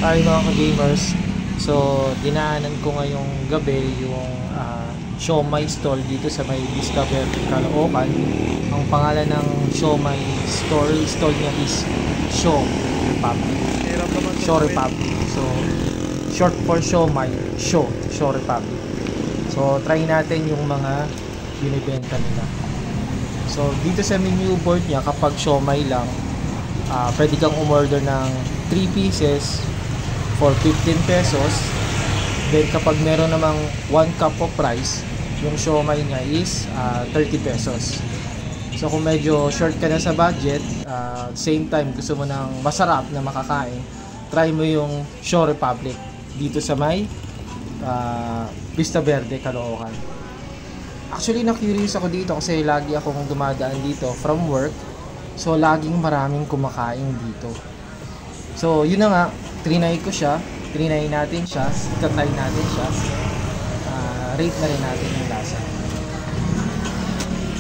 Hi mga ka-gamers. So, dinaanan ko ngayong gabi yung siomai stall dito sa may Discover Caloocan. Ang pangalan ng siomai stall niya is Show Republic. Show Republic. So, short for siomai, Show Republic. So, try natin yung mga binibenta nila. So, dito sa menu board niya, kapag siomai lang, pwede kang umorder ng 3 pieces for 15 pesos. Then kapag meron namang 1 cup of rice, yung siomai niya is 30 pesos. So kung medyo short ka na sa budget, same time gusto mo ng masarap na makakain, try mo yung Show Republic dito sa may Vista Verde, Caloocan. Actually na-curious ako dito kasi lagi akong dumadaan dito from work. So laging maraming kumakain dito. So yun na nga, trinay ko siya, trinay natin siya, itatry natin siya, rate na rin natin yung lasa.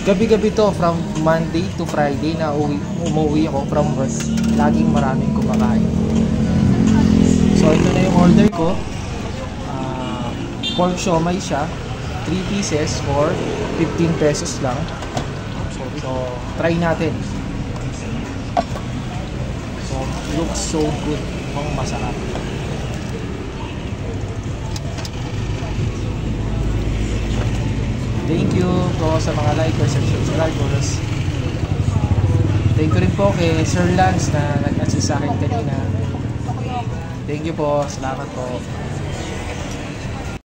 Gabi-gabi to, from Monday to Friday na umuwi ako from work, laging maraming kumakain. So ito na yung order ko, pork siomai siya, 3 pieces for 15 pesos lang. So try natin. So looks so good, mukhang masarap. Thank you po sa mga likers and subscribers. Thank you rin po kay Sir Lance na nag-assist sa akin kanina. Thank you po, salamat po.